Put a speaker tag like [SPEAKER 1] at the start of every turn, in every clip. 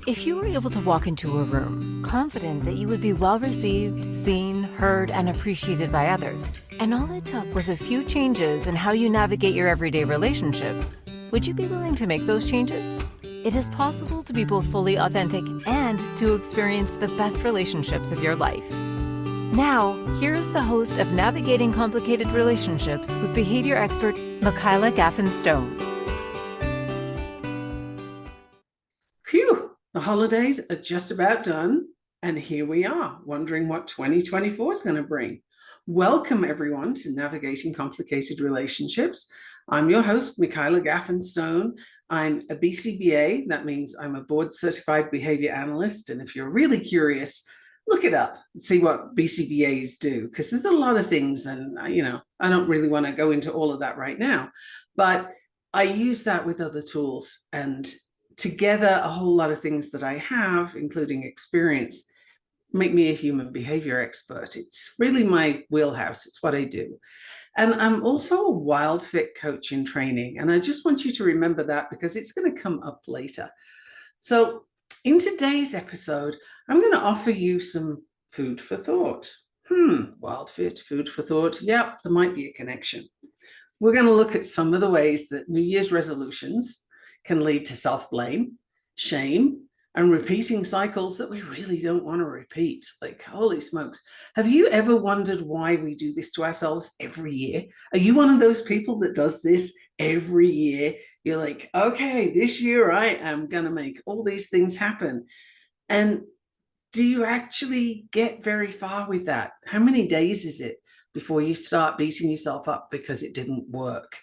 [SPEAKER 1] If you were able to walk into a room, confident that you would be well received, seen, heard, and appreciated by others, and all it took was a few changes in how you navigate your everyday relationships, would you be willing to make those changes? It is possible to be both fully authentic and to experience the best relationships of your life. Now, here is the host of Navigating Complicated Relationships with behavior expert Michaela Gaffen Stone.
[SPEAKER 2] Phew, the holidays are just about done, and here we are, wondering what 2024 is going to bring. Welcome, everyone, to Navigating Complicated Relationships. I'm your host, Michaela Gaffen Stone. I'm a BCBA. That means I'm a board-certified behavior analyst, and if you're really curious, look it up and see what BCBAs do, because there's a lot of things, and I don't really want to go into all of that right now, but I use that with other tools, and together a whole lot of things that I have, including experience, make me a human behavior expert. It's really my wheelhouse. It's what I do. And I'm also a WILDFIT coach in training, and I just want you to remember that because it's going to come up later. So in today's episode, I'm going to offer you some food for thought. WILDFIT, food for thought. Yep, there might be a connection. We're going to look at some of the ways that New Year's resolutions can lead to self-blame, shame, and repeating cycles that we really don't want to repeat. Like, holy smokes. Have you ever wondered why we do this to ourselves every year? Are you one of those people that does this every year? You're like, okay, this year I am going to make all these things happen. And do you actually get very far with that? How many days is it before you start beating yourself up because it didn't work?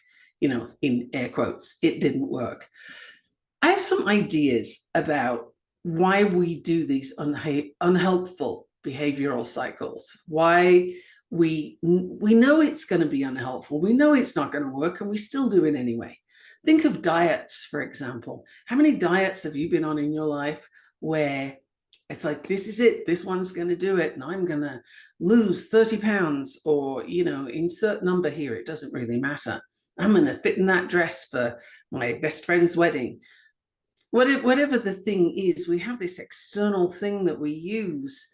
[SPEAKER 2] In air quotes, it didn't work. I have some ideas about why we do these unhelpful behavioral cycles, why we know it's going to be unhelpful, we know it's not going to work, and we still do it anyway. Think of diets, for example. How many diets have you been on in your life where it's like, this is it, this one's going to do it, and I'm going to lose 30 pounds, or, insert number here, it doesn't really matter. I'm going to fit in that dress for my best friend's wedding. Whatever the thing is, we have this external thing that we use,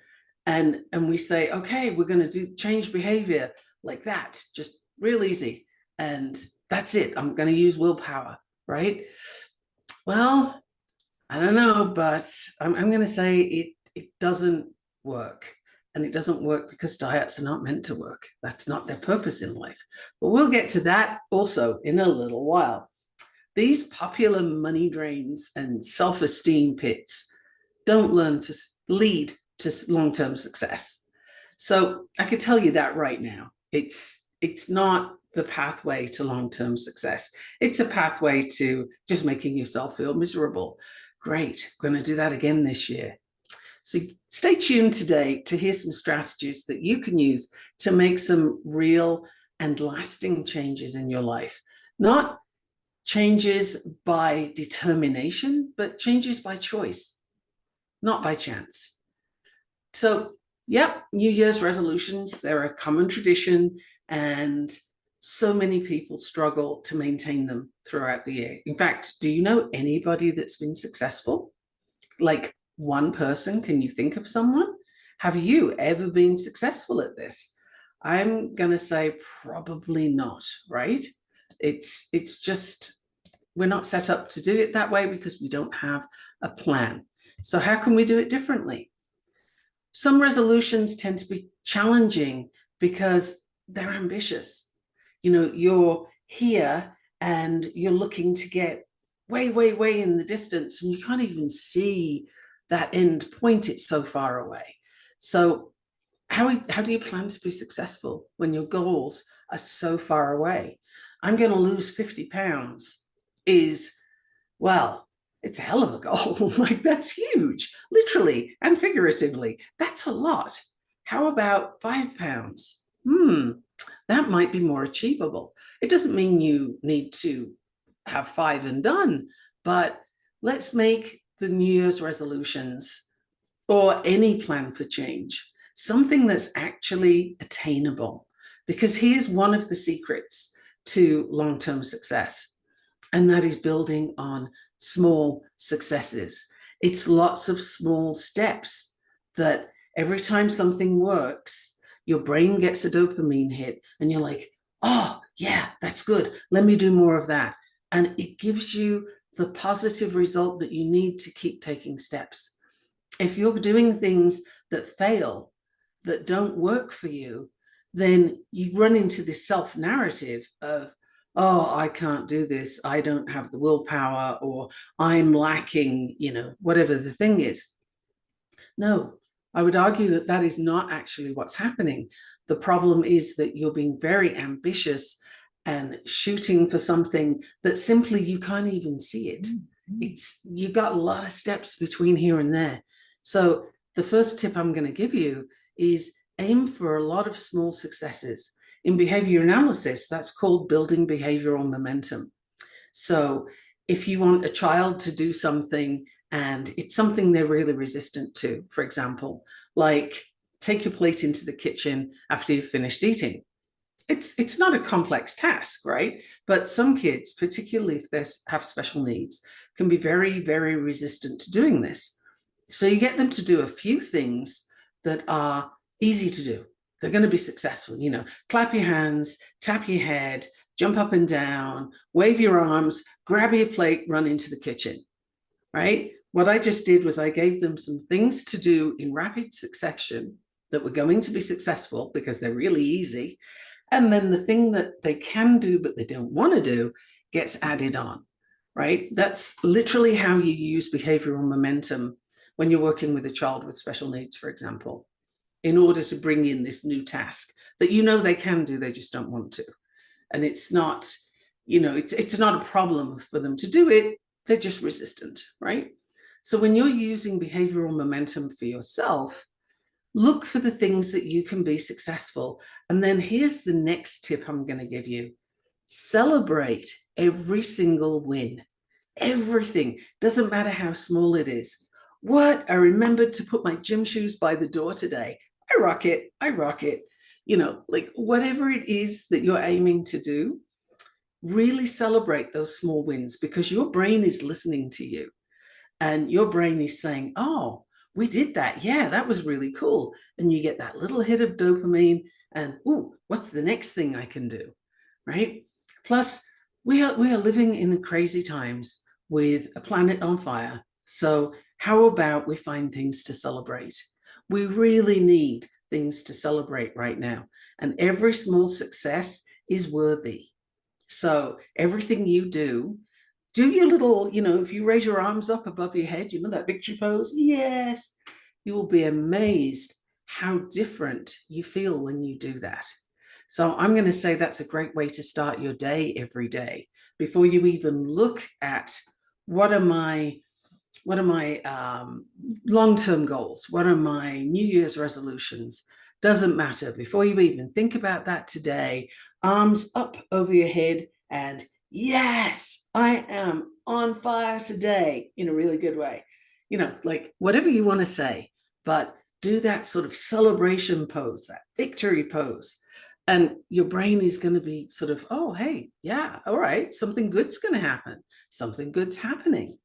[SPEAKER 2] and we say, okay, we're going to change behavior like that, just real easy. And that's it. I'm going to use willpower, right? Well, I don't know, but I'm going to say it doesn't work. And it doesn't work because diets are not meant to work. That's not their purpose in life. But we'll get to that also in a little while. These popular money drains and self-esteem pits don't lead to long-term success. So I could tell you that right now. It's not the pathway to long-term success. It's a pathway to just making yourself feel miserable. Great, we're going to do that again this year. So stay tuned today to hear some strategies that you can use to make some real and lasting changes in your life. Not changes by determination, but changes by choice, not by chance. So, yep, New Year's resolutions, they're a common tradition, and so many people struggle to maintain them throughout the year. In fact, do you know anybody that's been successful? Like one person? Can you think of someone? Have you ever been successful at this? I'm going to say probably not, right? It's just, we're not set up to do it that way because we don't have a plan. So how can we do it differently? Some resolutions tend to be challenging because they're ambitious. You're here and you're looking to get way, way, way in the distance, and you can't even see that end point. It's so far away. So how do you plan to be successful when your goals are so far away? I'm going to lose 50 pounds is, well, it's a hell of a goal. Like, that's huge, literally and figuratively. That's a lot. How about 5 pounds? That might be more achievable. It doesn't mean you need to have 5 and done, but let's make the New Year's resolutions or any plan for change something that's actually attainable. Because here's one of the secrets to long-term success, and that is building on small successes. It's lots of small steps that every time something works, your brain gets a dopamine hit and you're like, oh, yeah, that's good. Let me do more of that. And it gives you the positive result that you need to keep taking steps. If you're doing things that fail, that don't work for you, then you run into this self-narrative of, oh, I can't do this, I don't have the willpower, or I'm lacking, whatever the thing is. No, I would argue that that is not actually what's happening. The problem is that you're being very ambitious and shooting for something that simply you can't even see it. You got a lot of steps between here and there. So the first tip I'm going to give you is aim for a lot of small successes. In behavior analysis, that's called building behavioral momentum. So if you want a child to do something and it's something they're really resistant to, for example, like take your plate into the kitchen after you've finished eating. It's not a complex task, right? But some kids, particularly if they have special needs, can be very, very resistant to doing this. So you get them to do a few things that are easy to do. They're going to be successful. Clap your hands, tap your head, jump up and down, wave your arms, grab your plate, run into the kitchen, right? What I just did was I gave them some things to do in rapid succession that were going to be successful because they're really easy. And then the thing that they can do, but they don't want to do, gets added on, right? That's literally how you use behavioral momentum when you're working with a child with special needs, for example, in order to bring in this new task that they can do, they just don't want to. And it's not, it's not a problem for them to do it. They're just resistant, right? So when you're using behavioral momentum for yourself, look for the things that you can be successful. And then here's the next tip I'm going to give you. Celebrate every single win. Everything. Doesn't matter how small it is. What? I remembered to put my gym shoes by the door today. I rock it. I rock it. Like whatever it is that you're aiming to do, really celebrate those small wins because your brain is listening to you and your brain is saying, oh, we did that. Yeah, that was really cool. And you get that little hit of dopamine and, ooh, what's the next thing I can do, right? Plus, we are living in crazy times with a planet on fire. So how about we find things to celebrate? We really need things to celebrate right now. And every small success is worthy. So everything you do your little, if you raise your arms up above your head, that victory pose, yes, you will be amazed how different you feel when you do that. So I'm going to say that's a great way to start your day every day before you even look at what are my long-term goals? What are my New Year's resolutions? Doesn't matter. Before you even think about that today, arms up over your head and yes, I am on fire today in a really good way. Like whatever you want to say, but do that sort of celebration pose, that victory pose. And your brain is going to be sort of, oh, hey, yeah, all right, something good's going to happen. Something good's happening.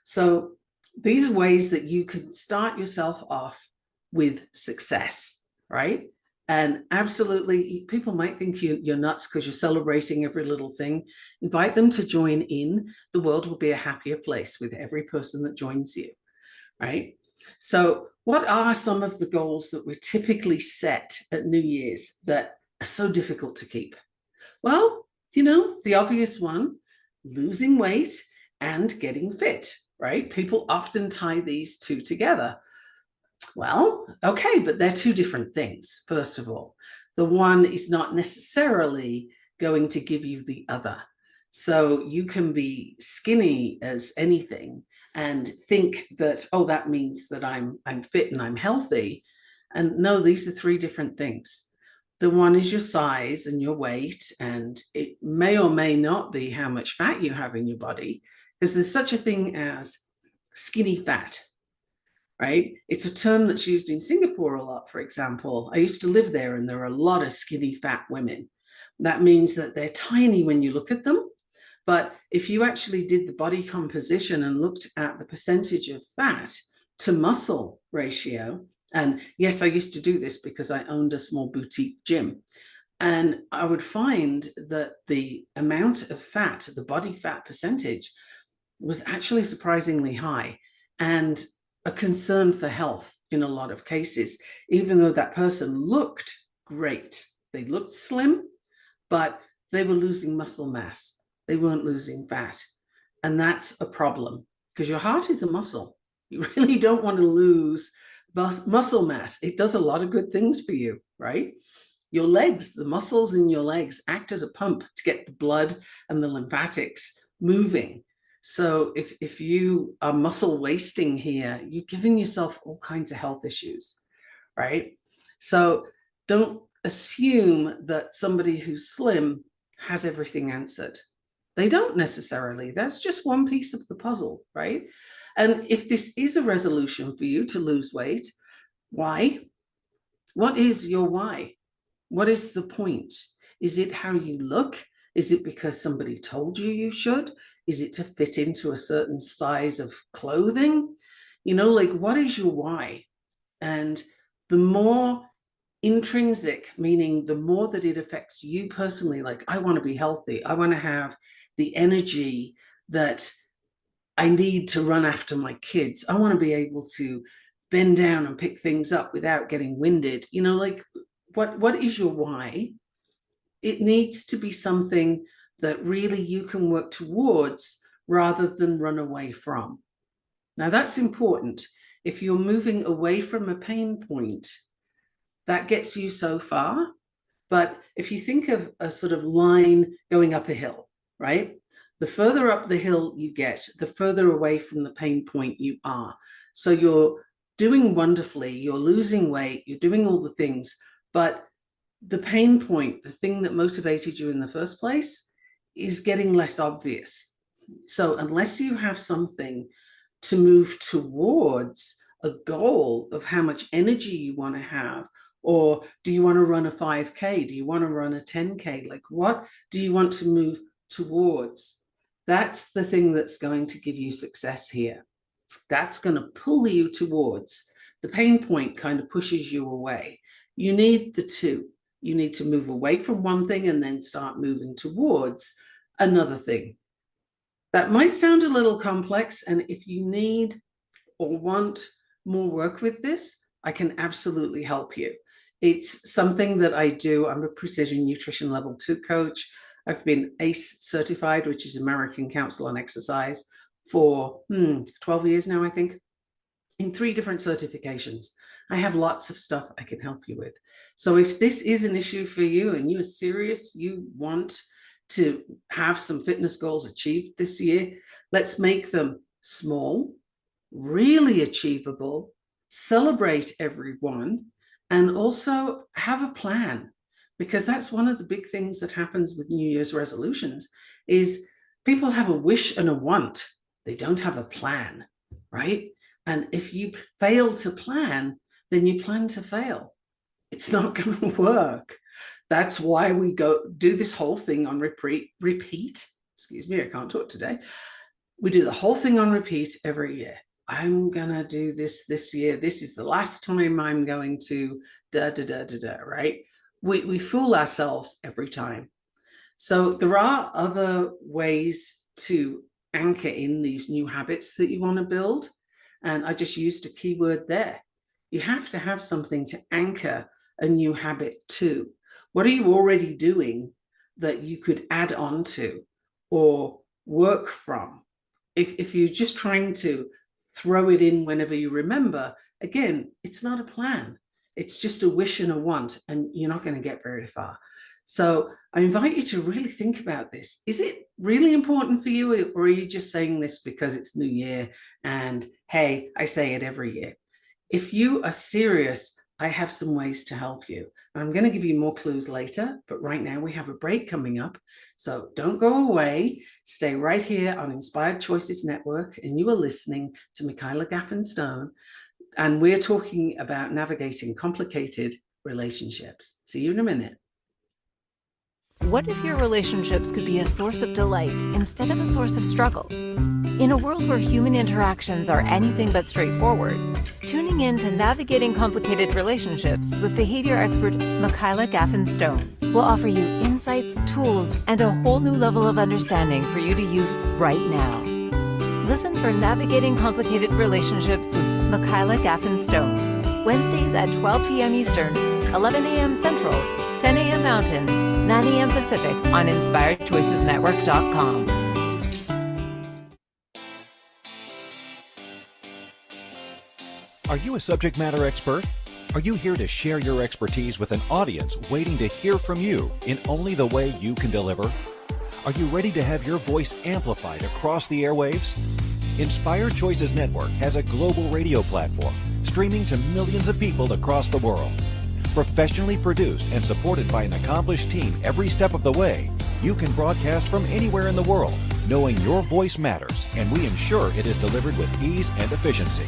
[SPEAKER 2] So these are ways that you can start yourself off with success, right? And absolutely, people might think you're nuts because you're celebrating every little thing. Invite them to join in. The world will be a happier place with every person that joins you, right? So what are some of the goals that we typically set at New Year's that are so difficult to keep? Well, the obvious one, losing weight and getting fit, right? People often tie these two together. Well, okay, but they're two different things, first of all. The one is not necessarily going to give you the other. So you can be skinny as anything and think that, oh, that means that I'm fit and I'm healthy. And no, these are three different things. The one is your size and your weight, and it may or may not be how much fat you have in your body, because there's such a thing as skinny fat. Right? It's a term that's used in Singapore a lot, for example. I used to live there and there are a lot of skinny fat women. That means that they're tiny when you look at them, But if you actually did the body composition and looked at the percentage of fat to muscle ratio, and yes, I used to do this because I owned a small boutique gym, and I would find that the amount of fat, the body fat percentage, was actually surprisingly high and a concern for health in a lot of cases, even though that person looked great. They looked slim, but they were losing muscle mass. They weren't losing fat. And that's a problem because your heart is a muscle. You really don't want to lose muscle mass. It does a lot of good things for you, right? Your legs, the muscles in your legs act as a pump to get the blood and the lymphatics moving. So if you are muscle wasting here, you're giving yourself all kinds of health issues, right? So don't assume that somebody who's slim has everything answered. They don't necessarily. That's just one piece of the puzzle, right? And if this is a resolution for you to lose weight, why? What is your why? What is the point? Is it how you look? Is it because somebody told you you should? Is it to fit into a certain size of clothing? You know, like, what is your why? And the more intrinsic, meaning the more that it affects you personally, like, I want to be healthy. I want to have the energy that I need to run after my kids. I want to be able to bend down and pick things up without getting winded. You know, like, what is your why? It needs to be something that really you can work towards rather than run away from. Now, that's important. If you're moving away from a pain point, that gets you so far. But if you think of a sort of line going up a hill, right? The further up the hill you get, the further away from the pain point you are. So you're doing wonderfully, you're losing weight, you're doing all the things, but the pain point, the thing that motivated you in the first place, is getting less obvious. So unless you have something to move towards, a goal of how much energy you want to have, or do you want to run a 5K? Do you want to run a 10K? Like, what do you want to move towards? That's the thing that's going to give you success here. That's going to pull you towards. The pain point kind of pushes you away. You need the two. You need to move away from one thing and then start moving towards another thing. That might sound a little complex, and if you need or want more work with this, I can absolutely help you. It's something that I do. I'm a precision nutrition level 2 coach. I've been ACE certified, which is American Council on Exercise, for 12 years now, I think, in 3 different certifications. I have lots of stuff I can help you with. So if this is an issue for you and you are serious, you want to have some fitness goals achieved this year, let's make them small, really achievable, celebrate everyone, and also have a plan. Because that's one of the big things that happens with New Year's resolutions is people have a wish and a want. They don't have a plan, right? And if you fail to plan, then you plan to fail. It's not going to work. That's why we go do this whole thing on repeat. Excuse me, I can't talk today. We do the whole thing on repeat every year. I'm going to do this year. This is the last time I'm going to right? We fool ourselves every time. So there are other ways to anchor in these new habits that you want to build. And I just used a keyword there. You have to have something to anchor a new habit to. What are you already doing that you could add on to or work from? If you're just trying to throw it in whenever you remember, again, it's not a plan. It's just a wish and a want, and you're not going to get very far. So I invite you to really think about this. Is it really important for you, or are you just saying this because it's New Year and, hey, I say it every year? If you are serious, I have some ways to help you. And I'm going to give you more clues later, but right now we have a break coming up. So don't go away. Stay right here on Inspired Choices Network, and you are listening to Michaela Gaffen Stone, and we're talking about navigating complicated relationships. See you in a minute.
[SPEAKER 1] What if your relationships could be a source of delight instead of a source of struggle? In a world where human interactions are anything but straightforward, tuning in to Navigating Complicated Relationships with behavior expert Michaela Gaffen Stone will offer you insights, tools, and a whole new level of understanding for you to use right now. Listen for Navigating Complicated Relationships with Michaela Gaffen Stone, Wednesdays at 12 p.m. Eastern, 11 a.m. Central, 10 a.m. Mountain, 9 a.m. Pacific on InspiredChoicesNetwork.com.
[SPEAKER 3] Are you a subject matter expert? Are you here to share your expertise with an audience waiting to hear from you in only the way you can deliver? Are you ready to have your voice amplified across the airwaves? Inspired Choices Network has a global radio platform streaming to millions of people across the world. Professionally produced and supported by an accomplished team every step of the way, you can broadcast from anywhere in the world, knowing your voice matters, and we ensure it is delivered with ease and efficiency.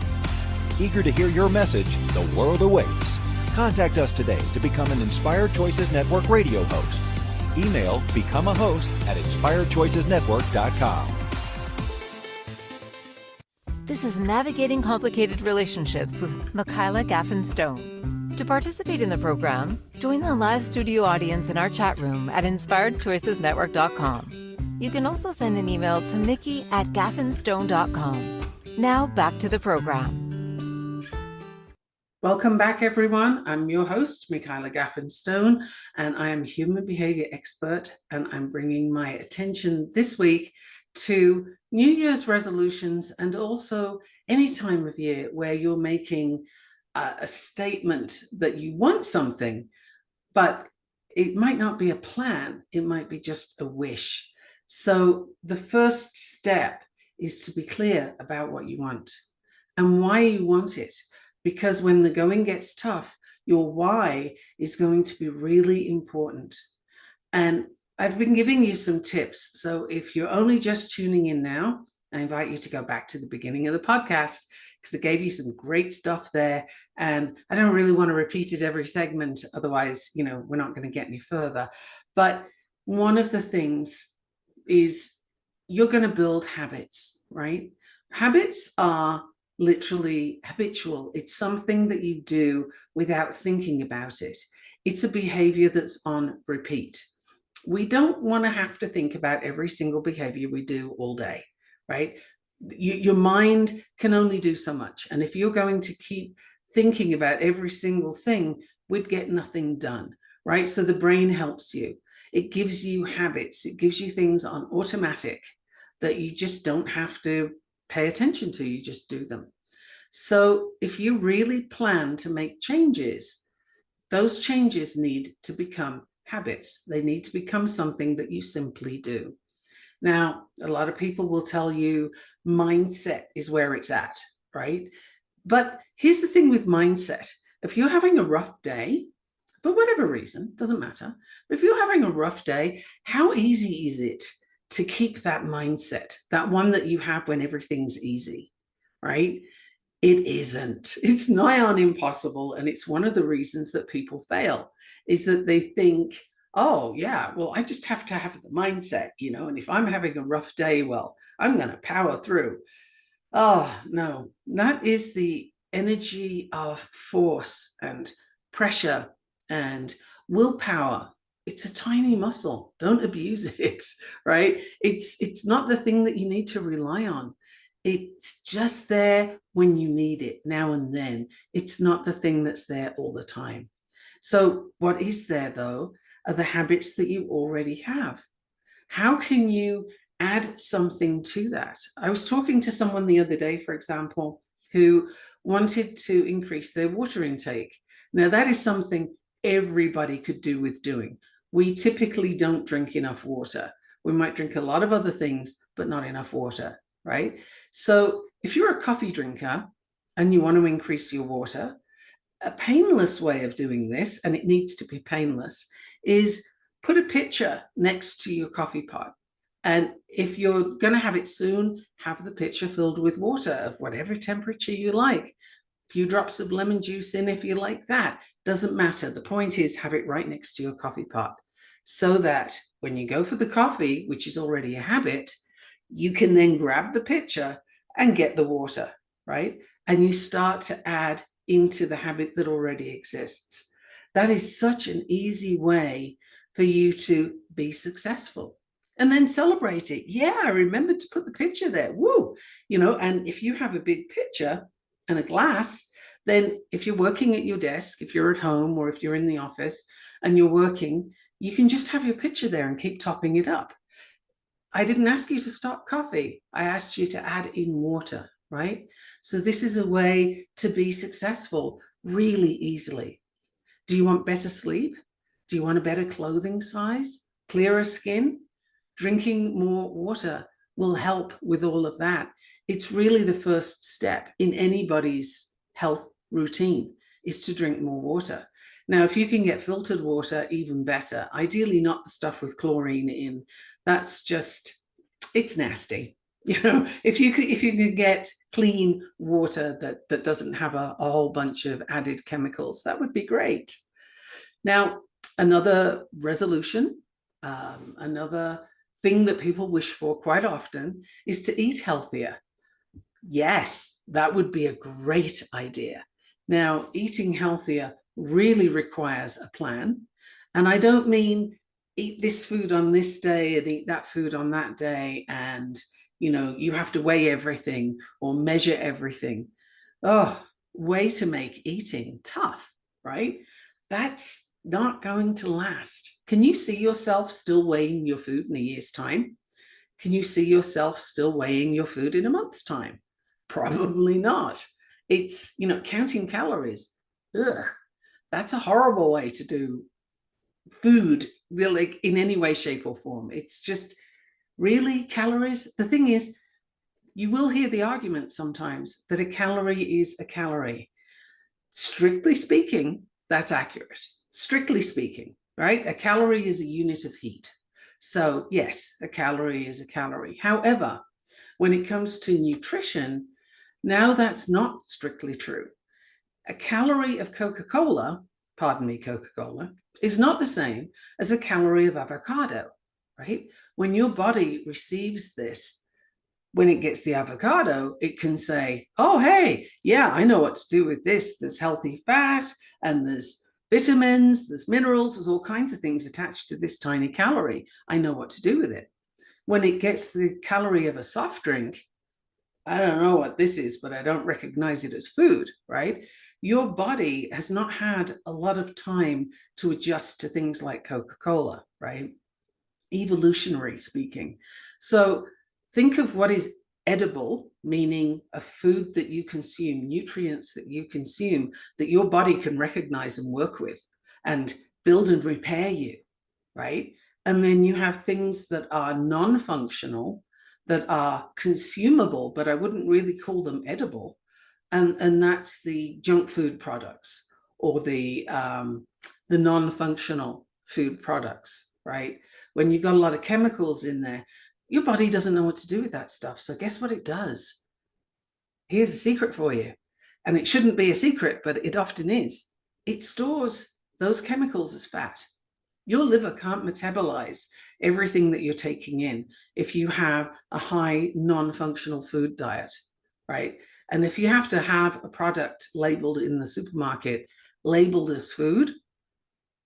[SPEAKER 3] Eager to hear your message, the world awaits. Contact us today to become an Inspired Choices Network radio host. Email become a host at inspiredchoicesnetwork.com.
[SPEAKER 1] This is Navigating Complicated Relationships with Michaela Gaffen Stone. To participate in the program, join the live studio audience in our chat room at inspiredchoicesnetwork.com. You can also send an email to mickey@gaffenstone.com. Now back to the program.
[SPEAKER 2] Welcome back, everyone. I'm your host, Michaela Gaffen Stone, and I am a human behavior expert, and I'm bringing my attention this week to New Year's resolutions and also any time of year where you're making a statement that you want something, but it might not be a plan. It might be just a wish. So the first step is to be clear about what you want and why you want it. Because when the going gets tough, your why is going to be really important. And I've been giving you some tips. So if you're only just tuning in now, I invite you to go back to the beginning of the podcast because I gave you some great stuff there. And I don't really want to repeat it every segment. Otherwise, we're not going to get any further. But one of the things is you're going to build habits, right? Habits are literally habitual. It's something that you do without thinking about it. It's a behavior that's on repeat. We don't want to have to think about every single behavior we do all day, right? Your mind can only do so much. And if you're going to keep thinking about every single thing, we'd get nothing done, right? So the brain helps you. It gives you habits. It gives you things on automatic that you just don't have to pay attention to. You just do them. So if you really plan to make changes, those changes need to become habits. They need to become something that you simply do. Now, a lot of people will tell you mindset is where it's at, right? But here's the thing with mindset. If you're having a rough day, for whatever reason, doesn't matter. But if you're having a rough day, how easy is it to keep that mindset, that one that you have when everything's easy, right? It isn't. It's nigh on impossible. And it's one of the reasons that people fail is that they think, oh, yeah, well, I just have to have the mindset, and if I'm having a rough day, well, I'm going to power through. Oh, no, that is the energy of force and pressure and willpower. It's a tiny muscle. Don't abuse it, right? It's not the thing that you need to rely on. It's just there when you need it now and then. It's not the thing that's there all the time. So what is there, though, are the habits that you already have. How can you add something to that? I was talking to someone the other day, for example, who wanted to increase their water intake. Now, that is something everybody could do with doing. We typically don't drink enough water. We might drink a lot of other things, but not enough water, right? So if you're a coffee drinker and you want to increase your water, a painless way of doing this, and it needs to be painless, is put a pitcher next to your coffee pot. And if you're going to have it soon, have the pitcher filled with water of whatever temperature you like. A few drops of lemon juice in if you like that. Doesn't matter. The point is have it right next to your coffee pot so that when you go for the coffee, which is already a habit, you can then grab the pitcher and get the water, right? And you start to add into the habit that already exists. That is such an easy way for you to be successful. And then celebrate it. Yeah, I remembered to put the pitcher there. Woo! And if you have a big pitcher and a glass, then if you're working at your desk, if you're at home or if you're in the office and you're working, you can just have your pitcher there and keep topping it up. I didn't ask you to stop coffee. I asked you to add in water, right? So this is a way to be successful really easily. Do you want better sleep? Do you want a better clothing size? Clearer skin? Drinking more water will help with all of that. It's really the first step in anybody's health routine is to drink more water. Now, if you can get filtered water, even better. Ideally, not the stuff with chlorine in. That's just, it's nasty. If you could get clean water that doesn't have a whole bunch of added chemicals, that would be great. Now, another resolution, another thing that people wish for quite often is to eat healthier. Yes, that would be a great idea. Now, eating healthier really requires a plan. And I don't mean eat this food on this day and eat that food on that day. And, you have to weigh everything or measure everything. Oh, way to make eating tough, right? That's not going to last. Can you see yourself still weighing your food in a year's time? Can you see yourself still weighing your food in a month's time? Probably not. It's, counting calories. Ugh, that's a horrible way to do food, really, in any way, shape, or form. It's just really calories. The thing is, you will hear the argument sometimes that a calorie is a calorie. Strictly speaking, that's accurate. Strictly speaking, right? A calorie is a unit of heat. So yes, a calorie is a calorie. However, when it comes to nutrition, now that's not strictly true. A calorie of Coca-Cola, is not the same as a calorie of avocado, right? When your body receives this, when it gets the avocado, it can say, oh, hey, yeah, I know what to do with this. There's healthy fat and there's vitamins, there's minerals, there's all kinds of things attached to this tiny calorie. I know what to do with it. When it gets the calorie of a soft drink, I don't know what this is, but I don't recognize it as food, right? Your body has not had a lot of time to adjust to things like Coca-Cola, right? Evolutionary speaking. So think of what is edible, meaning a food that you consume, nutrients that you consume, that your body can recognize and work with and build and repair you, right? And then you have things that are non-functional, that are consumable, but I wouldn't really call them edible. And that's the junk food products or the non-functional food products, right? When you've got a lot of chemicals in there, your body doesn't know what to do with that stuff. So guess what it does? Here's a secret for you. And it shouldn't be a secret, but it often is. It stores those chemicals as fat. Your liver can't metabolize everything that you're taking in if you have a high non-functional food diet, right? And if you have to have a product labeled in the supermarket, labeled as food,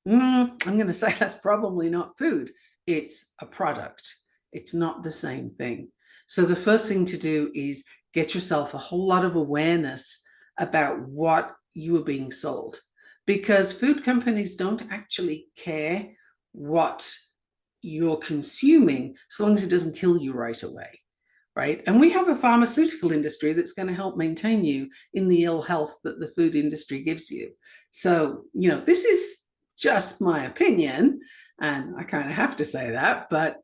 [SPEAKER 2] I'm going to say that's probably not food. It's a product. It's not the same thing. So the first thing to do is get yourself a whole lot of awareness about what you are being sold, because food companies don't actually care what you're consuming so long as it doesn't kill you right away, right? And we have a pharmaceutical industry that's going to help maintain you in the ill health that the food industry gives you. So, this is just my opinion, and I kind of have to say that, but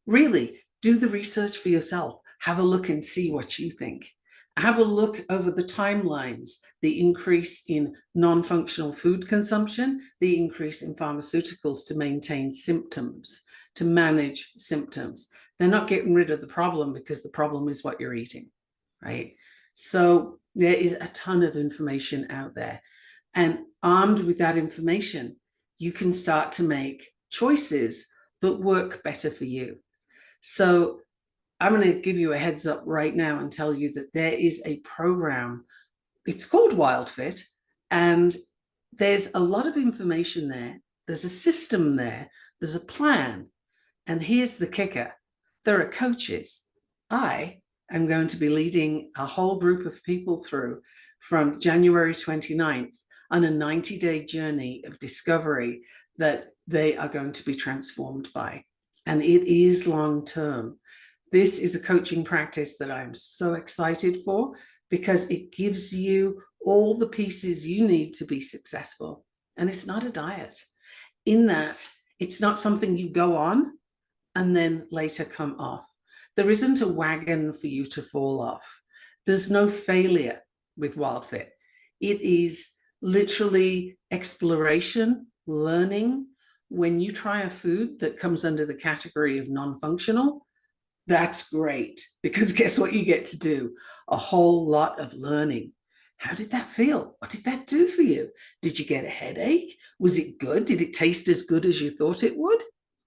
[SPEAKER 2] really do the research for yourself. Have a look and see what you think. Have a look over the timelines, the increase in non-functional food consumption, the increase in pharmaceuticals to maintain symptoms, to manage symptoms. They're not getting rid of the problem because the problem is what you're eating, right? So there is a ton of information out there. And armed with that information, you can start to make choices that work better for you. So I'm going to give you a heads up right now and tell you that there is a program. It's called WILDFIT, and there's a lot of information there. There's a system there. There's a plan. And here's the kicker. There are coaches. I am going to be leading a whole group of people through from January 29th on a 90-day journey of discovery that they are going to be transformed by. And it is long-term. This is a coaching practice that I'm so excited for because it gives you all the pieces you need to be successful. And it's not a diet. In that, it's not something you go on and then later come off. There isn't a wagon for you to fall off. There's no failure with WILDFIT. It is literally exploration, learning. When you try a food that comes under the category of non-functional, that's great, because guess what you get to do? A whole lot of learning. How did that feel? What did that do for you? Did you get a headache? Was it good? Did it taste as good as you thought it would?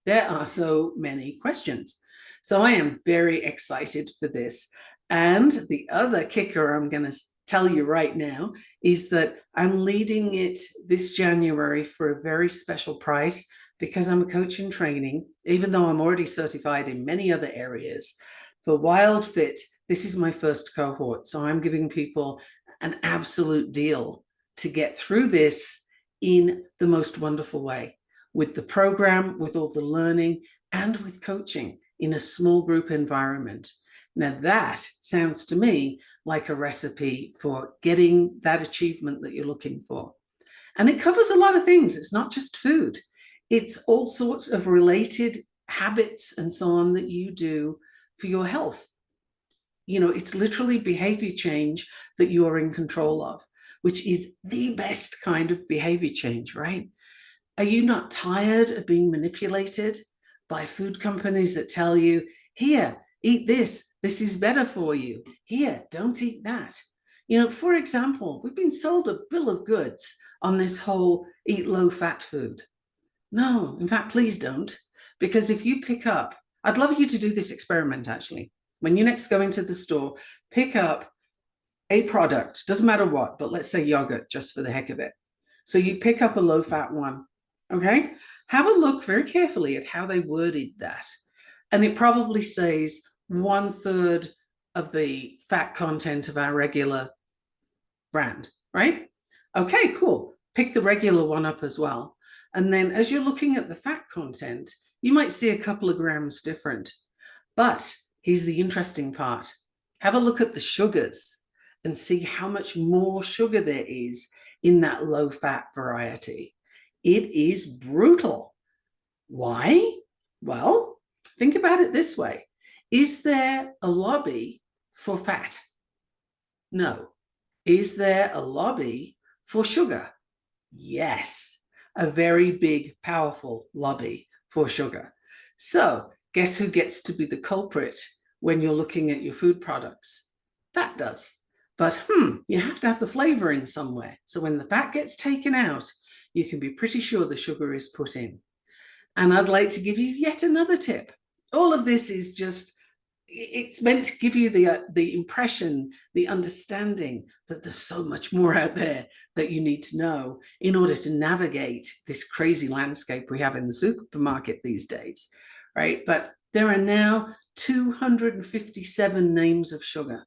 [SPEAKER 2] There are so many questions. So I am very excited for this. And the other kicker I'm going to tell you right now is that I'm leading it this January for a very special price, because I'm a coach in training, even though I'm already certified in many other areas. For WILDFIT, this is my first cohort. So I'm giving people an absolute deal to get through this in the most wonderful way, with the program, with all the learning, and with coaching in a small group environment. Now that sounds to me like a recipe for getting that achievement that you're looking for. And it covers a lot of things. It's not just food. It's all sorts of related habits and so on that you do for your health. You know, it's literally behavior change that you are in control of, which is the best kind of behavior change, right? Are you not tired of being manipulated by food companies that tell you, here, eat this, this is better for you. Here, don't eat that. You know, for example, we've been sold a bill of goods on this whole eat low-fat food. No, in fact, please don't. Because if you pick up, I'd love you to do this experiment, actually. When you next go into the store, pick up a product, doesn't matter what, but let's say yogurt, just for the heck of it. So you pick up a low-fat one, okay? Have a look very carefully at how they worded that. And it probably says 1/3 of the fat content of our regular brand, right? Okay, cool. Pick the regular one up as well. And then as you're looking at the fat content, you might see a couple of grams different. But here's the interesting part. Have a look at the sugars and see how much more sugar there is in that low-fat variety. It is brutal. Why? Well, think about it this way. Is there a lobby for fat? No. Is there a lobby for sugar? Yes. A very big, powerful lobby for sugar. So guess who gets to be the culprit when you're looking at your food products? Fat does. But you have to have the flavor in somewhere. So when the fat gets taken out, you can be pretty sure the sugar is put in. And I'd like to give you yet another tip. All of this is just, it's meant to give you the impression, the understanding that there's so much more out there that you need to know in order to navigate this crazy landscape we have in the supermarket these days, right? But there are now 257 names of sugar.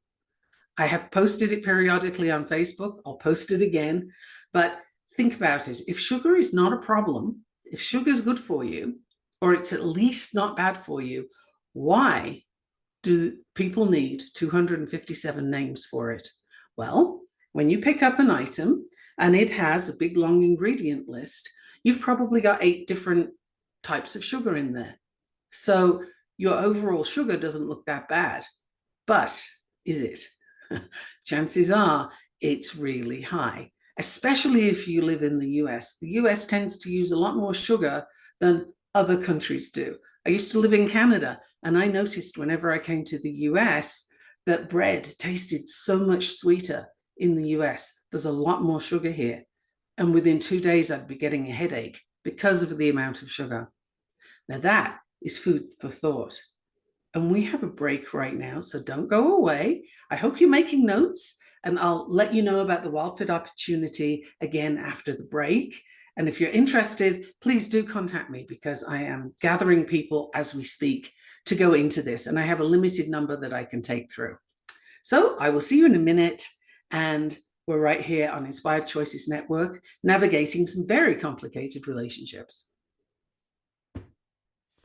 [SPEAKER 2] I have posted it periodically on Facebook. I'll post it again. But think about it. If sugar is not a problem, if sugar is good for you, or it's at least not bad for you, why do people need 257 names for it? Well, when you pick up an item and it has a big long ingredient list, you've probably got 8 different types of sugar in there. So your overall sugar doesn't look that bad, but is it? Chances are it's really high, especially if you live in the US. The US tends to use a lot more sugar than other countries do. I used to live in Canada, and I noticed whenever I came to the US that bread tasted so much sweeter in the US. There's a lot more sugar here. And within 2 days, I'd be getting a headache because of the amount of sugar. Now that is food for thought. And we have a break right now, so don't go away. I hope you're making notes, and I'll let you know about the WILDFIT opportunity again after the break. And if you're interested, please do contact me, because I am gathering people as we speak to go into this, and I have a limited number that I can take through. So I will see you in a minute, and we're right here on Inspired Choices Network, navigating some very complicated relationships.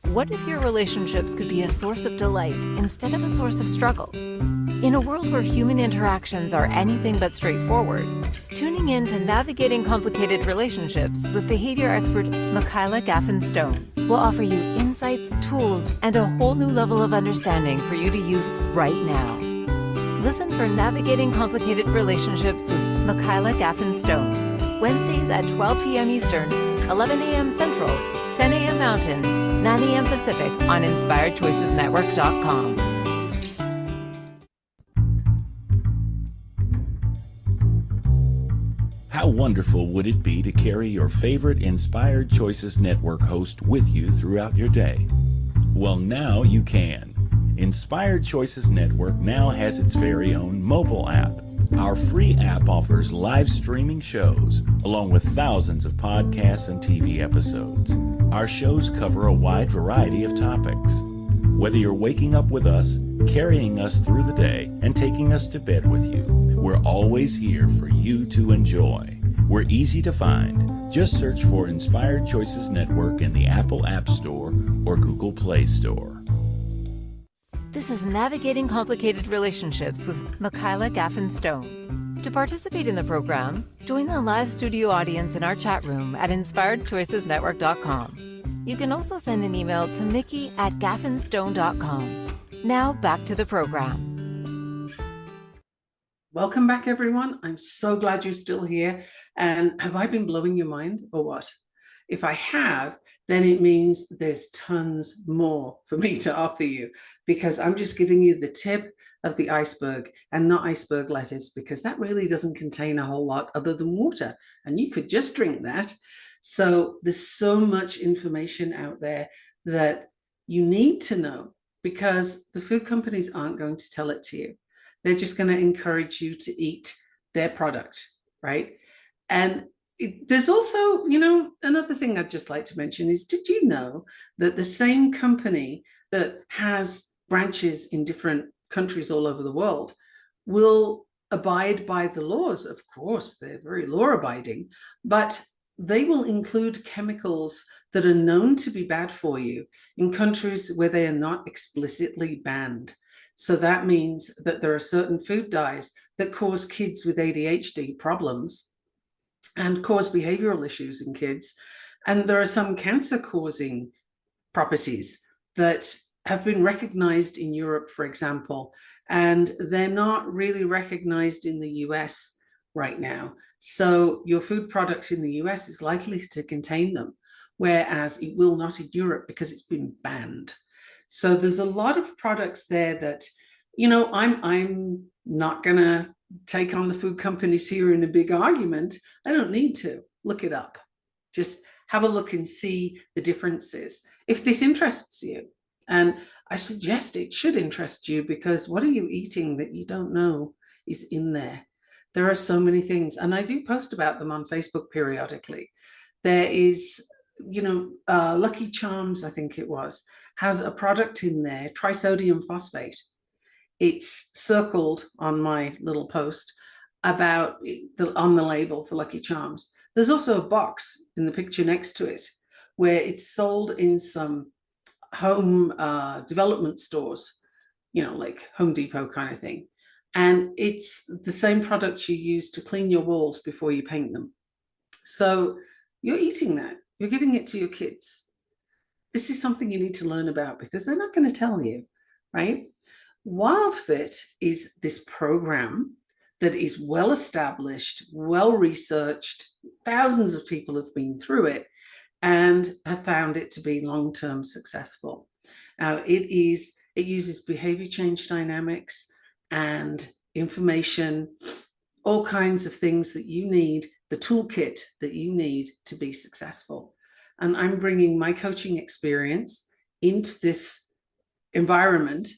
[SPEAKER 1] What if your relationships could be a source of delight instead of a source of struggle? In a world where human interactions are anything but straightforward, tuning in to Navigating Complicated Relationships with behavior expert Michaela Gaffen Stone will offer you insights, tools, and a whole new level of understanding for you to use right now. Listen for Navigating Complicated Relationships with Michaela Gaffen Stone, Wednesdays at 12 p.m. Eastern, 11 a.m. Central, 10 a.m. Mountain, 9 a.m. Pacific on InspiredChoicesNetwork.com.
[SPEAKER 4] How wonderful would it be to carry your favorite Inspired Choices Network host with you throughout your day? Well, now you can. Inspired Choices Network now has its very own mobile app. Our free app offers live streaming shows, along with thousands of podcasts and TV episodes. Our shows cover a wide variety of topics. Whether you're waking up with us, carrying us through the day, and taking us to bed with you, we're always here for you to enjoy. We're easy to find. Just search for Inspired Choices Network in the Apple App Store or Google Play Store.
[SPEAKER 1] This is Navigating Complicated Relationships with Michaela Gaffen Stone. To participate in the program, join the live studio audience in our chat room at InspiredChoicesNetwork.com. You can also send an email to mickey@gaffenstone.com. Now back to the program.
[SPEAKER 2] Welcome back, everyone. I'm so glad you're still here. And have I been blowing your mind or what? If I have, then it means there's tons more for me to offer you, because I'm just giving you the tip of the iceberg, and not iceberg lettuce, because that really doesn't contain a whole lot other than water, and you could just drink that. So there's so much information out there that you need to know, because the food companies aren't going to tell it to you. They're just going to encourage you to eat their product, right? And there's also, another thing I'd just like to mention is, did you know that the same company that has branches in different countries all over the world will abide by the laws? Of course, they're very law-abiding, but they will include chemicals that are known to be bad for you in countries where they are not explicitly banned. So that means that there are certain food dyes that cause kids with ADHD problems and cause behavioral issues in kids. And there are some cancer-causing properties that have been recognized in Europe, for example, and they're not really recognized in the US right now. So your food product in the US is likely to contain them, whereas it will not in Europe because it's been banned. So there's a lot of products there that, I'm not going to take on the food companies here in a big argument. I don't need to. Look it up. Just have a look and see the differences. If this interests you, and I suggest it should interest you, because what are you eating that you don't know is in there? There are so many things, and I do post about them on Facebook periodically. There is, Lucky Charms, I think it was, has a product in there, trisodium phosphate. It's circled on my little post about on the label for Lucky Charms. There's also a box in the picture next to it where it's sold in some home development stores, like Home Depot kind of thing. And it's the same product you use to clean your walls before you paint them. So you're eating that. You're giving it to your kids. This is something you need to learn about, because they're not going to tell you, right? WILDFIT is this program that is well established, well researched. Thousands of people have been through it and have found it to be long-term successful. Now, it uses behavior change dynamics and information, all kinds of things that you need, the toolkit that you need to be successful. and I'm bringing my coaching experience into this environment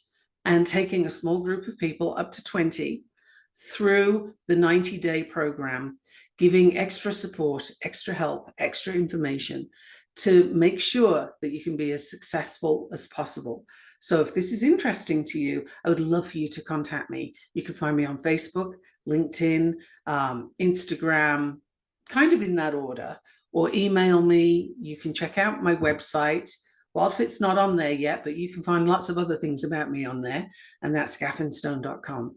[SPEAKER 2] and taking a small group of people up to 20 through the 90-day program, giving extra support, extra help, extra information to make sure that you can be as successful as possible. So if this is interesting to you, I would love for you to contact me. You can find me on Facebook, LinkedIn, Instagram, kind of in that order, or email me. You can check out my website. WILDFIT's not on there yet, but you can find lots of other things about me on there, and that's gaffenstone.com.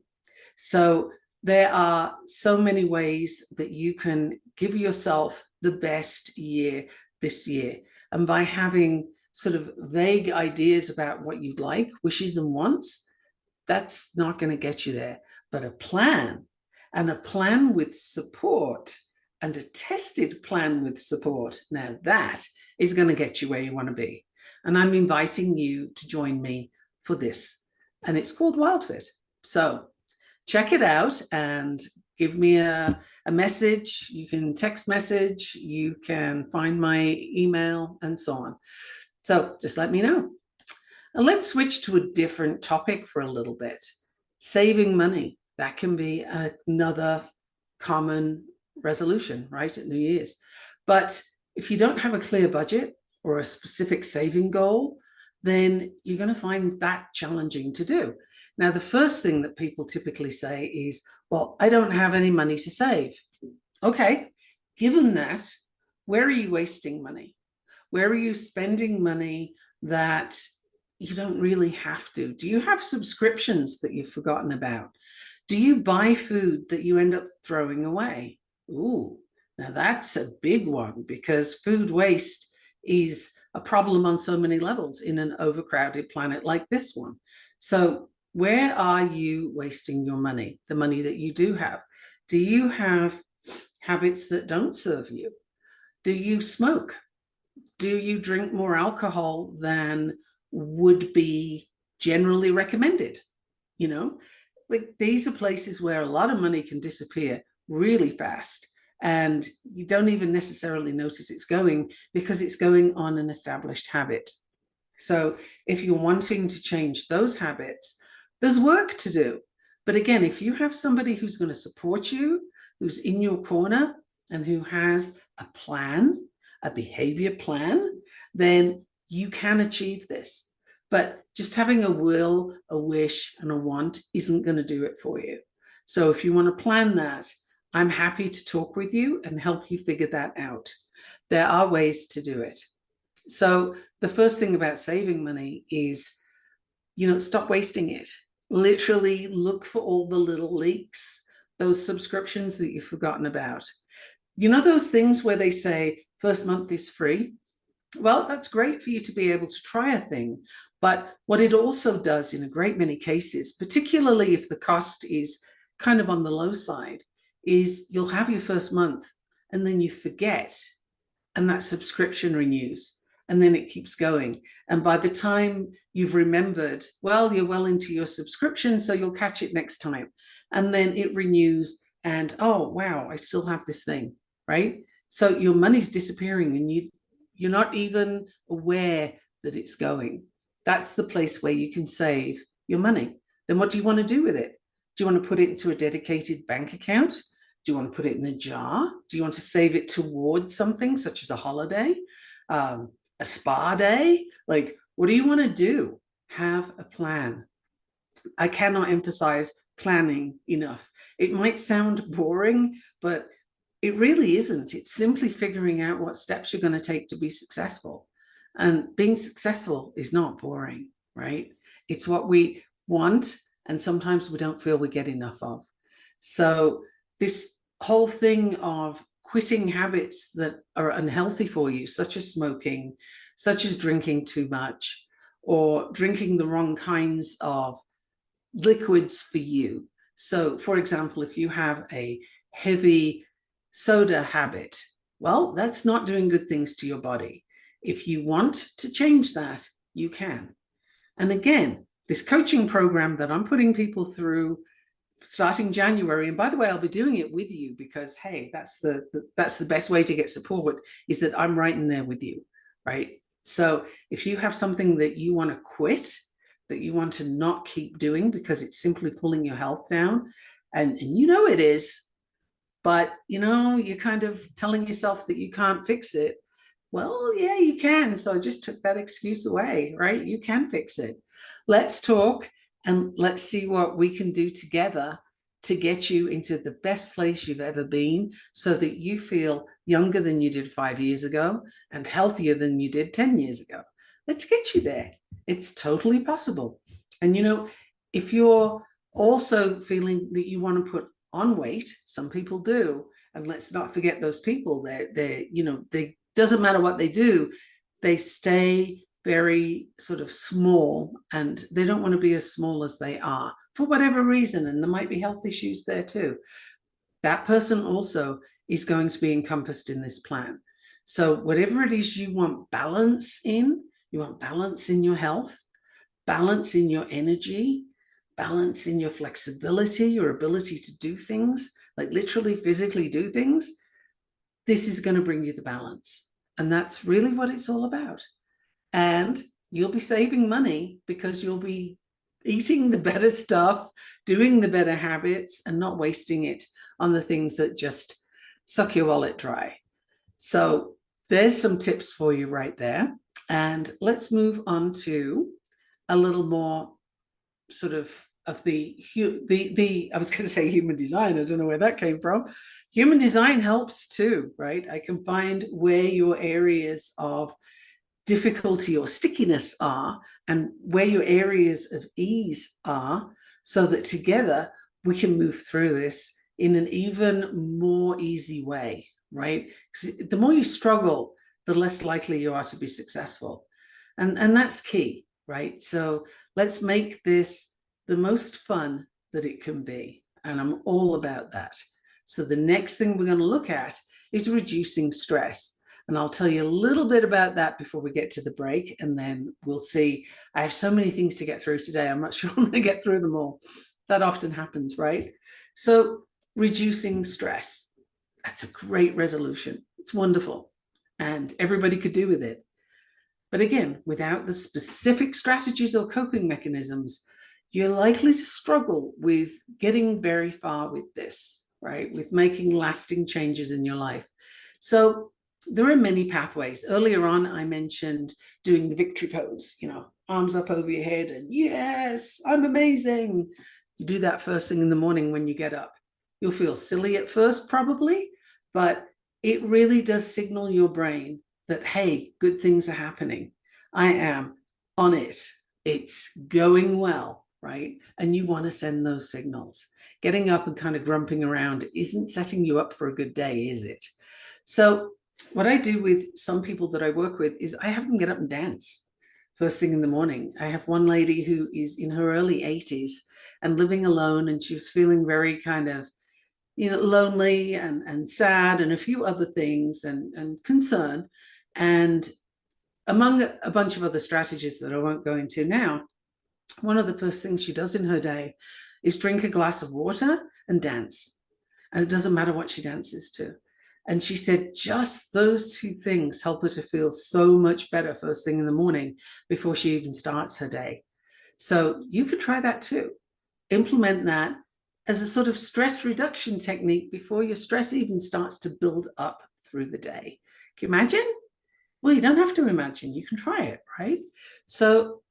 [SPEAKER 2] So there are so many ways that you can give yourself the best year this year. And by having sort of vague ideas about what you'd like, wishes and wants, that's not going to get you there. But a plan, and a plan with support, and a tested plan with support, now that is going to get you where you want to be. And I'm inviting you to join me for this. And it's called WILDFIT. So check it out and give me a message. You can text message, you can find my email, and so on. So just let me know. And let's switch to a different topic for a little bit. Saving money. That can be another common resolution, right, at New Year's. But if you don't have a clear budget or a specific saving goal, then you're going to find that challenging to do. Now, the first thing that people typically say is, well, I don't have any money to save. Okay, given that, where are you wasting money? Where are you spending money that you don't really have to? Do you have subscriptions that you've forgotten about? Do you buy food that you end up throwing away? Ooh, now that's a big one, because food waste is a problem on so many levels in an overcrowded planet like this one. So where are you wasting your money, the money that you do have? Do you have habits that don't serve you? Do you smoke? Do you drink more alcohol than would be generally recommended? You know, like, these are places where a lot of money can disappear really fast, and you don't even necessarily notice it's going, because it's going on an established habit. So if you're wanting to change those habits, there's work to do. But again, if you have somebody who's going to support you, who's in your corner, and who has a plan, a behavior plan, then you can achieve this. But just having a will, a wish, and a want isn't going to do it for you. So if you want to plan that, I'm happy to talk with you and help you figure that out. There are ways to do it. So the first thing about saving money is, stop wasting it. Literally look for all the little leaks, those subscriptions that you've forgotten about. Those things where they say first month is free? Well, that's great for you to be able to try a thing. But what it also does in a great many cases, particularly if the cost is kind of on the low side, is you'll have your first month and then you forget, and that subscription renews, and then it keeps going. And by the time you've remembered, well, you're well into your subscription, so you'll catch it next time. And then it renews, and oh, wow, I still have this thing, right? So your money's disappearing, and you're not even aware that it's going. That's the place where you can save your money. Then what do you want to do with it? Do you want to put it into a dedicated bank account? Do you want to put it in a jar? Do you want to save it towards something such as a holiday, a spa day? Like, what do you want to do? Have a plan. I cannot emphasize planning enough. It might sound boring, but it really isn't. It's simply figuring out what steps you're going to take to be successful. And being successful is not boring, right? It's what we want, and sometimes we don't feel we get enough of. So this whole thing of quitting habits that are unhealthy for you, such as smoking, such as drinking too much, or drinking the wrong kinds of liquids for you. So, for example, if you have a heavy soda habit, well, that's not doing good things to your body. If you want to change that, you can. And again, this coaching program that I'm putting people through starting January, and by the way, I'll be doing it with you, because hey, that's the best way to get support, is that I'm right in there with you. right? So if you have something that you want to quit, that you want to not keep doing because it's simply pulling your health down, and you know it is, but you know, you're kind of telling yourself that you can't fix it. Well, yeah, you can. So I just took that excuse away, right? You can fix it. Let's talk and let's see what we can do together to get you into the best place you've ever been so that you feel younger than you did 5 years ago and healthier than you did 10 years ago. Let's get you there. It's totally possible. And you know, if you're also feeling that you want to put on weight, some people do, and let's not forget those people. They you know, they doesn't matter what they do, they stay very sort of small, and they don't want to be as small as they are for whatever reason, and there might be health issues there too. That person also is going to be encompassed in this plan. So whatever it is you want balance in, you want balance in your health, balance in your energy, balance in your flexibility, your ability to do things, like literally physically do things, this is going to bring you the balance. And that's really what it's all about. And you'll be saving money because you'll be eating the better stuff, doing the better habits, and not wasting it on the things that just suck your wallet dry. So there's some tips for you right there. And let's move on to a little more sort of the I was going to say human design. I don't know where that came from. Human design helps too, right? I can find where your areas of difficulty or stickiness are and where your areas of ease are, so that together we can move through this in an even more easy way, right? Because the more you struggle, the less likely you are to be successful. And that's key, right? So let's make this the most fun that it can be. And I'm all about that. So the next thing we're going to look at is reducing stress. And I'll tell you a little bit about that before we get to the break. And then we'll see. I have so many things to get through today. I'm not sure I'm going to get through them all. That often happens, right? So reducing stress. That's a great resolution. It's wonderful. And everybody could do with it. But again, without the specific strategies or coping mechanisms, you're likely to struggle with getting very far with this, right? With making lasting changes in your life. So there are many pathways. Earlier on, I mentioned doing the victory pose, you know, arms up over your head and yes, I'm amazing. You do that first thing in the morning when you get up. You'll feel silly at first, probably, but it really does signal your brain that, hey, good things are happening. I am on it. It's going well, right? And you want to send those signals. Getting up and kind of grumping around isn't setting you up for a good day, is it? So what I do with some people that I work with is I have them get up and dance first thing in the morning. I have one lady who is in her early 80s and living alone, and she was feeling very kind of, you know, lonely and sad and a few other things and concern. And among a bunch of other strategies that I won't go into now, one of the first things she does in her day is drink a glass of water and dance. And it doesn't matter what she dances to. And she said just those two things help her to feel so much better first thing in the morning before she even starts her day. So you could try that too. Implement that as a sort of stress reduction technique before your stress even starts to build up through the day. Can you imagine? Well, you don't have to imagine. You can try it, right? So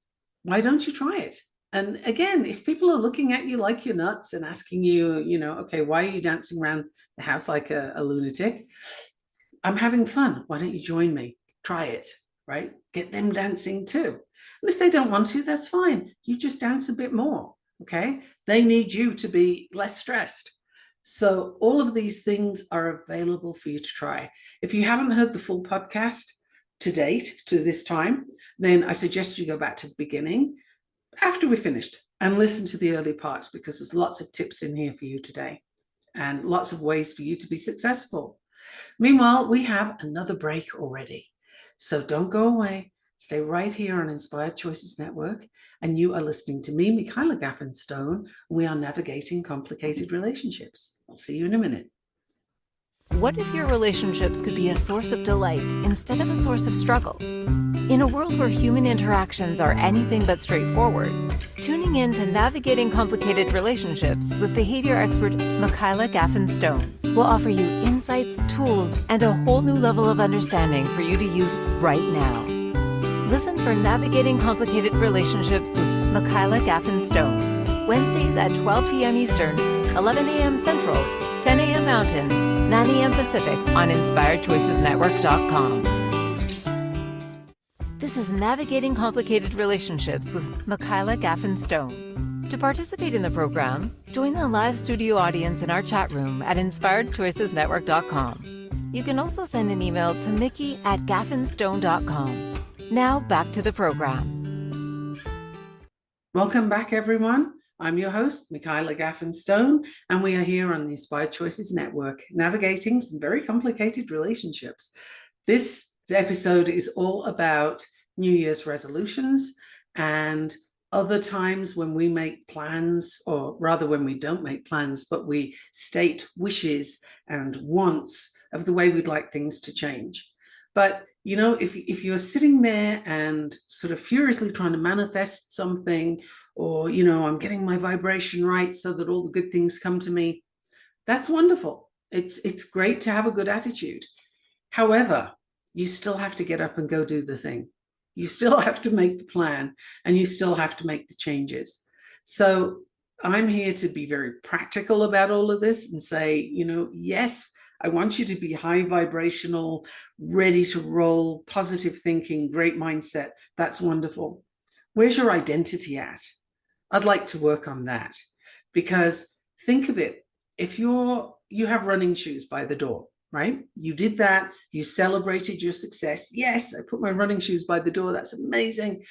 [SPEAKER 2] why don't you try it? And again, if people are looking at you like you're nuts and asking you, you know, okay, why are you dancing around the house like a lunatic? I'm having fun. Why don't you join me? Try it, right? Get them dancing too. And if they don't want to, that's fine. You just dance a bit more, okay? They need you to be less stressed. So all of these things are available for you to try. If you haven't heard the full podcast to date, to this time, then I suggest you go back to the beginning after we finished and listen to the early parts, because there's lots of tips in here for you today and lots of ways for you to be successful. Meanwhile, we have another break already. So don't go away. Stay right here on Inspired Choices Network. And you are listening to me, Michaela Gaffen Stone. We are navigating complicated relationships. I'll see you in a minute.
[SPEAKER 1] What if your relationships could be a source of delight instead of a source of struggle? In a world where human interactions are anything but straightforward, tuning in to Navigating Complicated Relationships with behavior expert Michaela Gaffen Stone will offer you insights, tools, and a whole new level of understanding for you to use right now. Listen for Navigating Complicated Relationships with Michaela Gaffen Stone, Wednesdays at 12 p.m. Eastern, 11 a.m. Central, 10 a.m. Mountain, 9 a.m. Pacific on InspiredChoicesNetwork.com. This is Navigating Complicated Relationships with Michaela Gaffen Stone. To participate in the program, join the live studio audience in our chat room at InspiredChoicesNetwork.com. You can also send an email to mickey@gaffenstone.com. Now back to the program.
[SPEAKER 2] Welcome back, everyone. I'm your host, Michaela Gaffen Stone, and we are here on the Inspired Choices Network, navigating some very complicated relationships. This episode is all about New Year's resolutions and other times when we make plans, or rather when we don't make plans, but we state wishes and wants of the way we'd like things to change. But, you know, if you're sitting there and sort of furiously trying to manifest something, or, you know, I'm getting my vibration right so that all the good things come to me, that's wonderful. It's great to have a good attitude. However, you still have to get up and go do the thing. You still have to make the plan, and you still have to make the changes. So I'm here to be very practical about all of this and say, you know, yes, I want you to be high vibrational, ready to roll, positive thinking, great mindset. That's wonderful. Where's your identity at? I'd like to work on that, because think of it. If you have running shoes by the door, right? You did that. You celebrated your success. Yes, I put my running shoes by the door. That's amazing.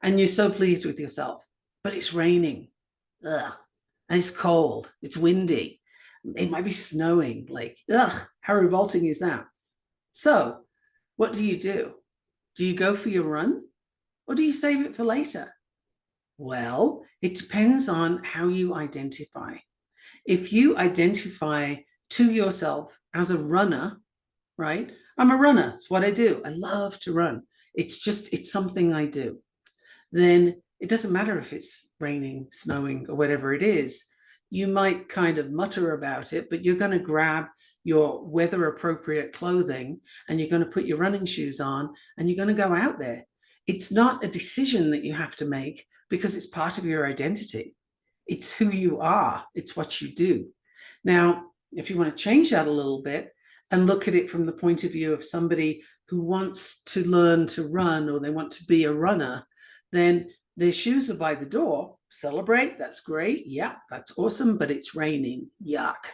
[SPEAKER 2] And you're so pleased with yourself. But it's raining. Ugh. And it's cold. It's windy. It might be snowing. Like, ugh, how revolting is that? So what do? Do you go for your run, or do you save it for later? Well, it depends on how you identify. If you identify to yourself as a runner, right? I'm a runner. It's what I do. I love to run. It's something I do. Then it doesn't matter if it's raining, snowing, or whatever it is. You might kind of mutter about it, but you're going to grab your weather appropriate clothing and you're going to put your running shoes on and you're going to go out there. It's not a decision that you have to make, because it's part of your identity. It's who you are. It's what you do. Now, if you want to change that a little bit and look at it from the point of view of somebody who wants to learn to run, or they want to be a runner, then their shoes are by the door. Celebrate. That's great. Yeah, that's awesome. But it's raining. Yuck.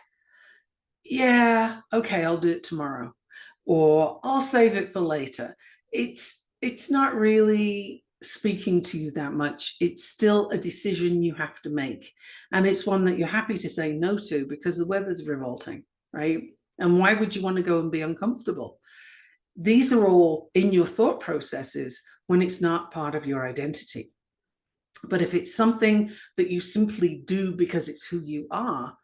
[SPEAKER 2] Yeah. Okay, I'll do it tomorrow. Or I'll save it for later. It's not really speaking to you that much. It's still a decision you have to make, and it's one that you're happy to say no to because the weather's revolting, right? And why would you want to go and be uncomfortable? These are all in your thought processes when it's not part of your identity. But if it's something that you simply do because it's who you are,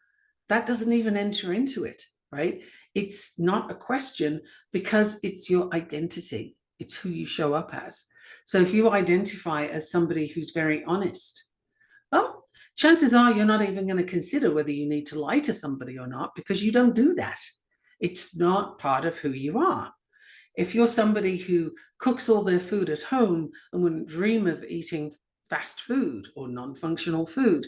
[SPEAKER 2] that doesn't even enter into it, right? It's not a question, because it's your identity. It's who you show up as. So if you identify as somebody who's very honest, well, chances are you're not even going to consider whether you need to lie to somebody or not, because you don't do that. It's not part of who you are. If you're somebody who cooks all their food at home and wouldn't dream of eating fast food or non-functional food,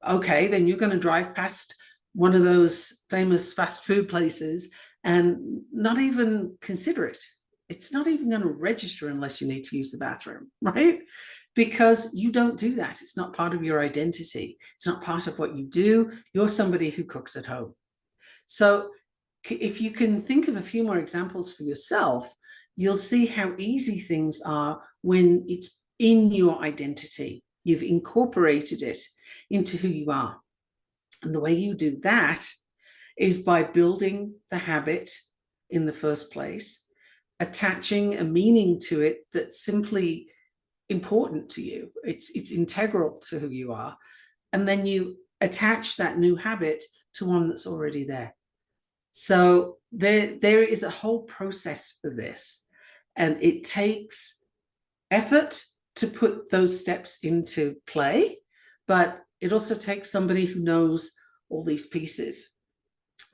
[SPEAKER 2] okay, then you're going to drive past one of those famous fast food places and not even consider it. It's not even going to register unless you need to use the bathroom, right? Because you don't do that. It's not part of your identity. It's not part of what you do. You're somebody who cooks at home. So if you can think of a few more examples for yourself, you'll see how easy things are when it's in your identity. You've incorporated it into who you are. And the way you do that is by building the habit in the first place, attaching a meaning to it that's simply important to you. It's integral to who you are. And then you attach that new habit to one that's already there. So there is a whole process for this, and it takes effort to put those steps into play, but it also takes somebody who knows all these pieces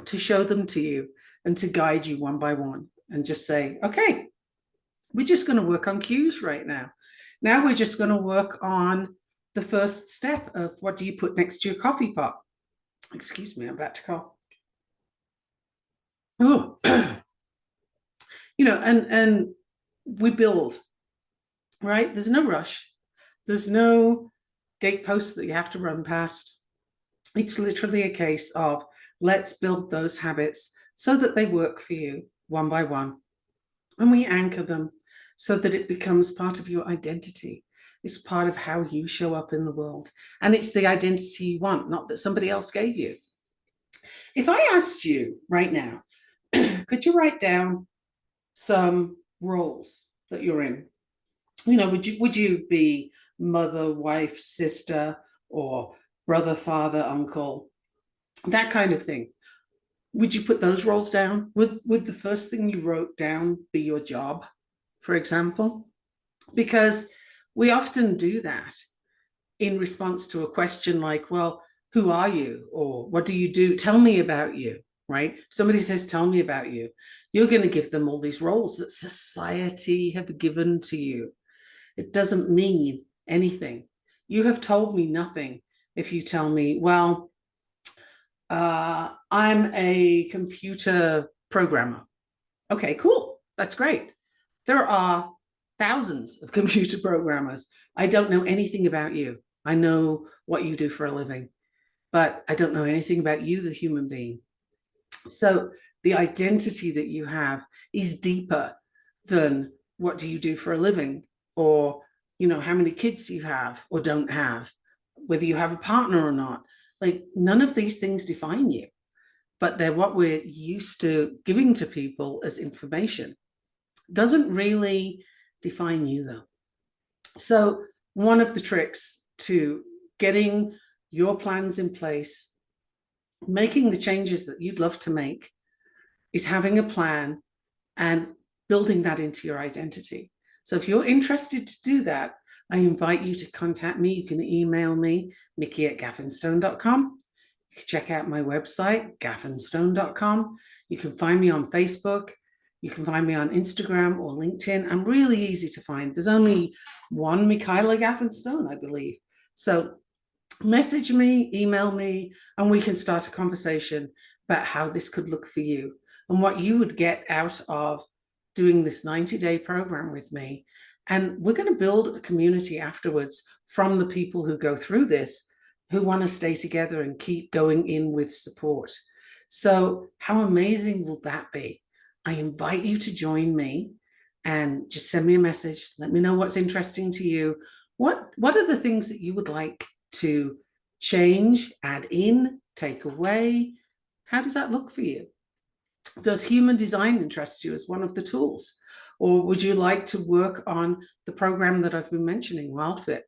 [SPEAKER 2] to show them to you and to guide you one by one and just say, okay, we're just going to work on cues right now. Now we're just going to work on the first step of what do you put next to your coffee pot? Excuse me, I'm about to cough. Oh, and we build, right? There's no rush. There's no gateposts that you have to run past. It's literally a case of let's build those habits so that they work for you one by one. And we anchor them so that it becomes part of your identity. It's part of how you show up in the world. And it's the identity you want, not that somebody else gave you. If I asked you right now, could you write down some roles that you're in? Would you be mother, wife, sister, or brother, father, uncle, that kind of thing? Would you put those roles down? Would the first thing you wrote down be your job, for example? Because we often do that in response to a question like, well, who are you? Or what do you do? Tell me about you, right? Somebody says, tell me about you. You're going to give them all these roles that society have given to you. It doesn't mean anything. You have told me nothing if you tell me, well, I'm a computer programmer. Okay, cool. That's great. There are thousands of computer programmers. I don't know anything about you. I know what you do for a living, but I don't know anything about you, the human being. So the identity that you have is deeper than what do you do for a living, or, how many kids you have or don't have, whether you have a partner or not. Like, none of these things define you, but they're what we're used to giving to people as information. Doesn't really define you, though. So one of the tricks to getting your plans in place, making the changes that you'd love to make, is having a plan and building that into your identity. So if you're interested to do that, I invite you to contact me. You can email me, Mickey@gaffenstone.com. You can check out my website, gaffenstone.com. You can find me on Facebook. You can find me on Instagram or LinkedIn. I'm really easy to find. There's only one Michaela Gaffen Stone, I believe. So message me, email me, and we can start a conversation about how this could look for you and what you would get out of doing this 90-day program with me. And we're going to build a community afterwards from the people who go through this, who want to stay together and keep going in with support. So how amazing will that be? I invite you to join me and just send me a message. Let me know what's interesting to you. What are the things that you would like to change, add in, take away? How does that look for you? Does human design interest you as one of the tools? Or would you like to work on the program that I've been mentioning, WILDFIT?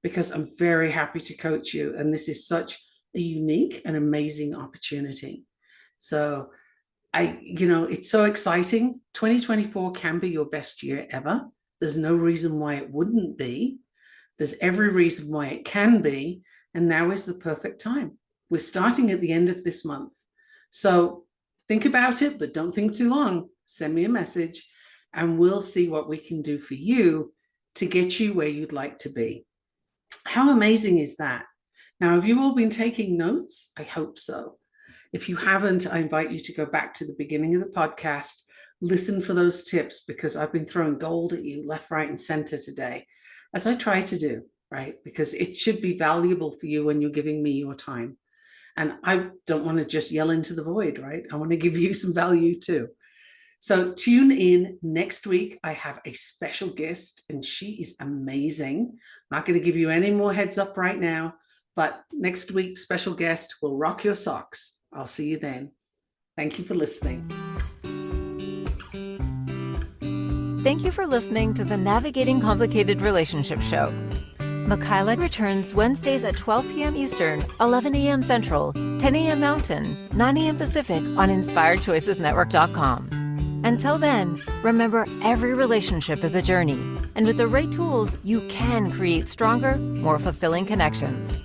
[SPEAKER 2] Because I'm very happy to coach you. And this is such a unique and amazing opportunity. So it's so exciting. 2024 can be your best year ever. There's no reason why it wouldn't be. There's every reason why it can be. And now is the perfect time. We're starting at the end of this month. So think about it, but don't think too long. Send me a message and we'll see what we can do for you to get you where you'd like to be. How amazing is that? Now, have you all been taking notes? I hope so. If you haven't, I invite you to go back to the beginning of the podcast, listen for those tips, because I've been throwing gold at you left, right, and center today, as I try to do, right? Because it should be valuable for you when you're giving me your time. And I don't want to just yell into the void, right? I want to give you some value too. So tune in next week. I have a special guest and she is amazing. I'm not going to give you any more heads up right now, but next week's special guest will rock your socks. I'll see you then. Thank you for listening.
[SPEAKER 1] Thank you for listening to the Navigating Complicated Relationships show. Michaela returns Wednesdays at 12 p.m. Eastern, 11 a.m. Central, 10 a.m. Mountain, 9 a.m. Pacific on InspiredChoicesNetwork.com. Until then, remember every relationship is a journey, and with the right tools, you can create stronger, more fulfilling connections.